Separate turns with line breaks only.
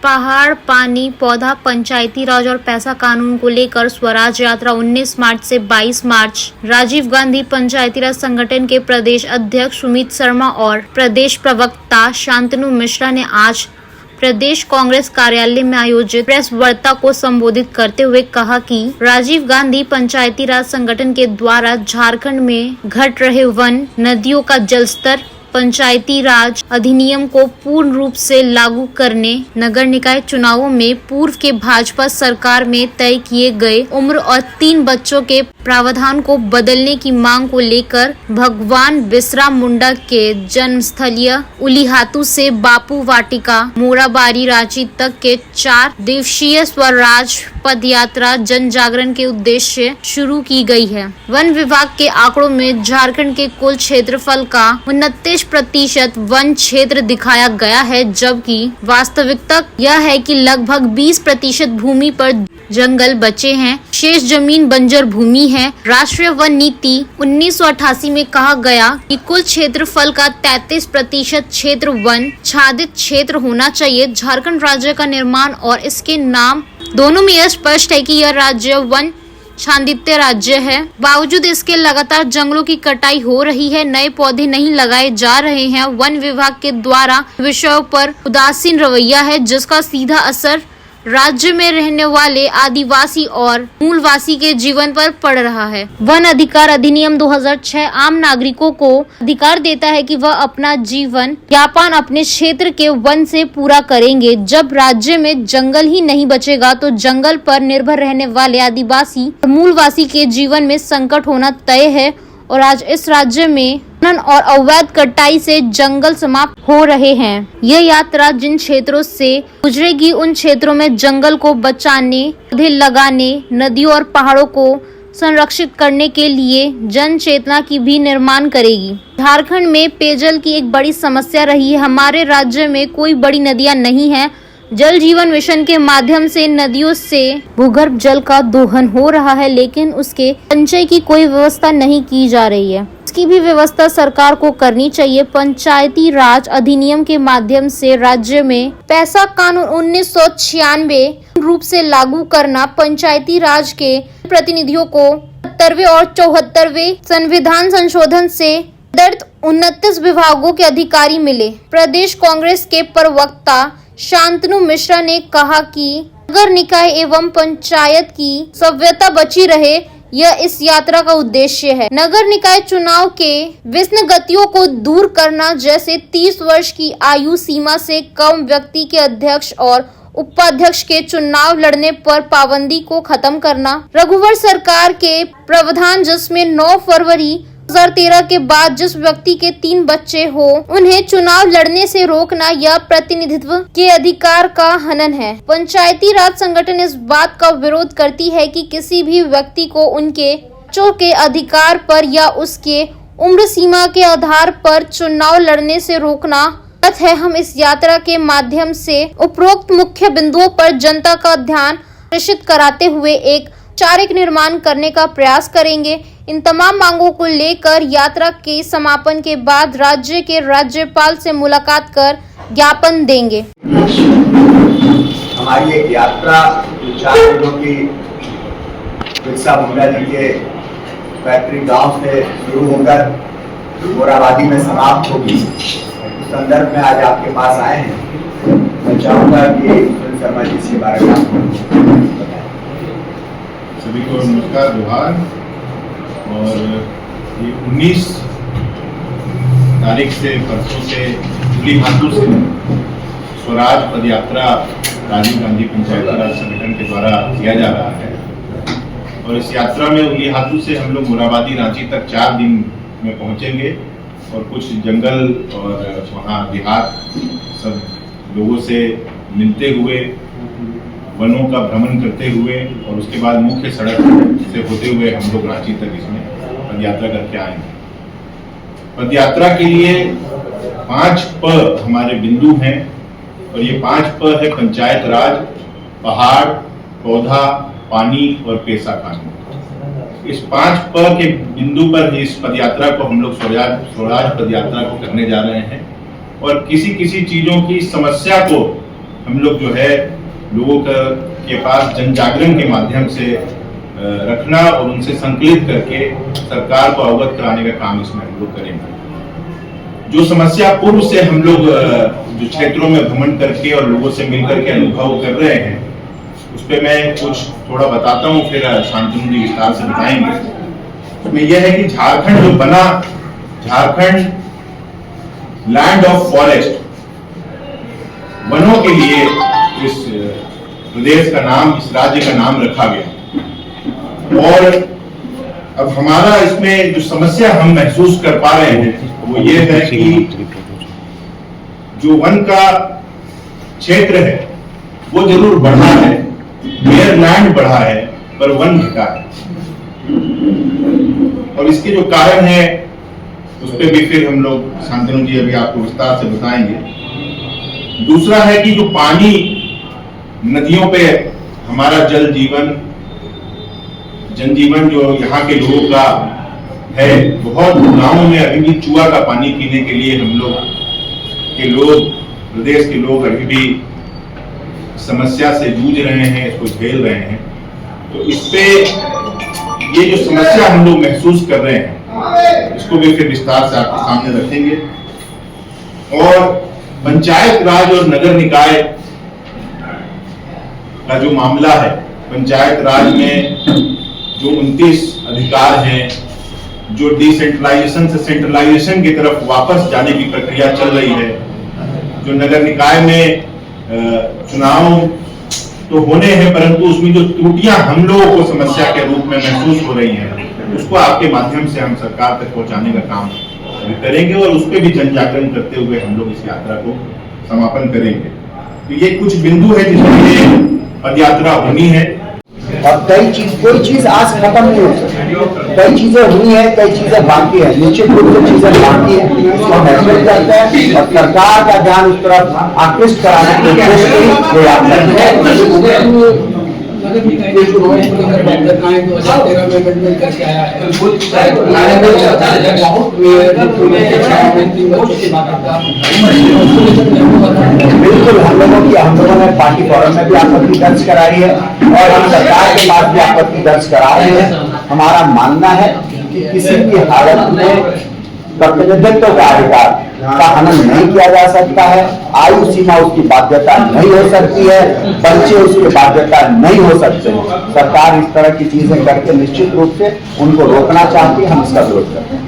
पहाड़, पानी, पौधा, पंचायती राज और पैसा कानून को लेकर स्वराज यात्रा 19 मार्च से 22 मार्च। राजीव गांधी पंचायती राज संगठन के प्रदेश अध्यक्ष सुमित शर्मा और प्रदेश प्रवक्ता शांतनु मिश्रा ने आज प्रदेश कांग्रेस कार्यालय में आयोजित प्रेस वार्ता को संबोधित करते हुए कहा कि राजीव गांधी पंचायती राज संगठन के द्वारा झारखंड में घट रहे वन, नदियों का जलस्तर, पंचायती राज अधिनियम को पूर्ण रूप से लागू करने, नगर निकाय चुनावों में पूर्व के भाजपा सरकार में तय किए गए उम्र और 3 बच्चों के प्रावधान को बदलने की मांग को लेकर भगवान बिरसा मुंडा के जन्मस्थलीय उलीहातू से बापू वाटिका, मोराबादी, रांची तक के 4 दिवसीय स्वराज पद यात्रा जन जागरण के उद्देश्य से शुरू की गई है। वन विभाग के आंकड़ों में झारखंड के कुल क्षेत्रफल का 29% वन क्षेत्र दिखाया गया है, जबकि वास्तविकता यह है कि लगभग 20% भूमि पर जंगल बचे हैं, शेष जमीन बंजर भूमि है। राष्ट्रीय वन नीति 1988 में कहा गया कि कुल क्षेत्रफल का 33% क्षेत्र वन छादित क्षेत्र होना चाहिए। झारखंड राज्य का निर्माण और इसके नाम दोनों में यह स्पष्ट है कि यह राज्य वन छादित राज्य है। बावजूद इसके लगातार जंगलों की कटाई हो रही है, नए पौधे नहीं लगाए जा रहे हैं। वन विभाग के द्वारा विषयों पर उदासीन रवैया है, जिसका सीधा असर राज्य में रहने वाले आदिवासी और मूलवासी के जीवन पर पड़ रहा है। वन अधिकार अधिनियम 2006 आम नागरिकों को अधिकार देता है कि वह अपना जीवन यापन अपने क्षेत्र के वन से पूरा करेंगे। जब राज्य में जंगल ही नहीं बचेगा तो जंगल पर निर्भर रहने वाले आदिवासी और मूलवासी के जीवन में संकट होना तय है। और आज इस राज्य में खनन और अवैध कटाई से जंगल समाप्त हो रहे हैं। यह यात्रा जिन क्षेत्रों से गुजरेगी उन क्षेत्रों में जंगल को बचाने, पौधे लगाने, नदियों और पहाड़ों को संरक्षित करने के लिए जन चेतना की भी निर्माण करेगी। झारखंड में पेयजल की एक बड़ी समस्या रही है। हमारे राज्य में कोई बड़ी नदियां नहीं है। जल जीवन मिशन के माध्यम से नदियों से भूगर्भ जल का दोहन हो रहा है, लेकिन उसके संचय की कोई व्यवस्था नहीं की जा रही है। इसकी भी व्यवस्था सरकार को करनी चाहिए। पंचायती राज अधिनियम के माध्यम से राज्य में पैसा कानून 1996 रूप से लागू करना, पंचायती राज के प्रतिनिधियों को 70वें और 74वें संविधान संशोधन से 29 विभागों के अधिकारी मिले। प्रदेश कांग्रेस के प्रवक्ता शांतनु मिश्रा ने कहा कि नगर निकाय एवं पंचायत की सभ्यता बची रहे, यह इस यात्रा का उद्देश्य है। नगर निकाय चुनाव के विसंगतियों को दूर करना, जैसे 30 वर्ष की आयु सीमा से कम व्यक्ति के अध्यक्ष और उपाध्यक्ष के चुनाव लड़ने पर पाबंदी को खत्म करना। रघुवर सरकार के प्रावधान जिसमें 9 फरवरी 2013 के बाद जिस व्यक्ति के 3 बच्चे हो उन्हें चुनाव लड़ने से रोकना, यह प्रतिनिधित्व के अधिकार का हनन है। पंचायती राज संगठन इस बात का विरोध करती है कि किसी भी व्यक्ति को उनके बच्चों के अधिकार पर या उसके उम्र सीमा के आधार पर चुनाव लड़ने से रोकना गलत है। हम इस यात्रा के माध्यम से उपरोक्त मुख्य बिंदुओं पर जनता का ध्यान आकर्षित कराते हुए एक चारिक निर्माण करने का प्रयास करेंगे। इन तमाम मांगों को लेकर यात्रा के समापन के बाद राज्य के राज्यपाल से मुलाकात कर ज्ञापन देंगे।
हमारी एक यात्रा 4 दिनों की बिरसा मुंडा जी के पैतृक गांव से शुरू होकर मोराबादी में समाप्त होगी। इस संदर्भ में आज आपके पास आए हैं। मैं चाहूँगा कि सुमित शर्मा जी इसके बारे में बताएं।
सभी को नमस्कार, जोहार। और ये 19 तारीख से परसों से उलीहातू से स्वराज पद यात्रा राजीव गांधी पंचायती राज संगठन के द्वारा किया जा रहा है। और इस यात्रा में उलीहातू से हम लोग मोराबादी, रांची तक 4 दिन में पहुंचेंगे और कुछ जंगल और वहाँ देहात सब लोगों से मिलते हुए, वनों का भ्रमण करते हुए और उसके बाद मुख्य सड़क से होते हुए हम लोग रांची तक इसमें पदयात्रा करके आएंगे। पदयात्रा के लिए 5 प हमारे बिंदु हैं और ये 5 प है पंचायत राज, पहाड़, पौधा, पानी और पेशा कानून। इस 5 प के बिंदु पर इस पदयात्रा को हम लोग स्वराज पदयात्रा को करने जा रहे हैं। और किसी किसी चीजों की समस्या को हम लोग जो है लोगों के पास जन जागरण के माध्यम से रखना और उनसे संकलित करके सरकार को अवगत कराने का काम इसमें हम लोग करेंगे। जो समस्या पूर्व से हम लोग जो क्षेत्रों में भ्रमण करके और लोगों से मिलकर के अनुभव कर रहे हैं, उस पर मैं कुछ थोड़ा बताता हूँ, फिर शांतनु जी विस्तार से बताएंगे। उसमें यह है कि झारखंड जो बना, झारखंड लैंड ऑफ फॉरेस्ट, वनों के लिए इस प्रदेश का नाम, इस राज्य का नाम रखा गया। और अब हमारा इसमें जो समस्या हम महसूस कर पा रहे हैं वो ये है कि जो वन का क्षेत्र है वो जरूर बढ़ा है, मेयर लैंड बढ़ा है, पर वन घटा है। और इसके जो कारण है उस पर भी फिर हम लोग, शांतनु जी अभी आपको विस्तार से बताएंगे। दूसरा है कि जो पानी, नदियों पे हमारा जल जीवन, जनजीवन जो यहाँ के लोगों का है, बहुत गांवों में अभी भी चूहा का पानी पीने के लिए हम लोग प्रदेश के लोग अभी भी समस्या से जूझ रहे हैं, इसको झेल रहे हैं। तो इस पे ये जो समस्या हम लोग महसूस कर रहे हैं, इसको भी फिर विस्तार से आपके सामने रखेंगे। और पंचायत राज और नगर निकाय का जो मामला है, पंचायत राज में जो 29 अधिकार हैं, जो डिसेंट्रलाइजेशन से सेंट्रलाइजेशन की तरफ वापस जाने की प्रक्रिया चल रही है, जो नगर निकाय में चुनाव तो होने हैं, परंतु उसमें जो त्रुटियां हम लोगों को समस्या के रूप में महसूस हो रही हैं, उसको आपके माध्यम से हम सरकार तक पहुंचाने का काम करेंगे और उस पर भी जन जागरण करते हुए हम लोग इस यात्रा को समापन करेंगे। तो ये कुछ बिंदु है जिसमें पदयात्रा होनी है।
और कोई चीज आज खत्म नहीं हो सकती, कई चीजें हुई है, कई चीजें बाकी है, निश्चित रूप से चीजें बाकी है, इसको महसूस करते हैं और सरकार का ध्यान उस तरफ आकृष्ट कराने की कोशिश की ये यात्रा बिल्कुल हम लोगों ने पार्टी फोरम में भी आपत्ति दर्ज कराई है और हम सरकार के पास भी आपत्ति दर्ज करा रहे हैं। हमारा मानना है कि किसी भी हालत में प्रतिनिधित्व का अधिकार का हनन नहीं किया जा सकता है। आयु सीमा उसकी बाध्यता नहीं हो सकती है, बच्चे उसकी बाध्यता नहीं हो सकते। सरकार इस तरह की चीजें करके निश्चित रूप से उनको रोकना चाहती है, हम इसका विरोध करते हैं।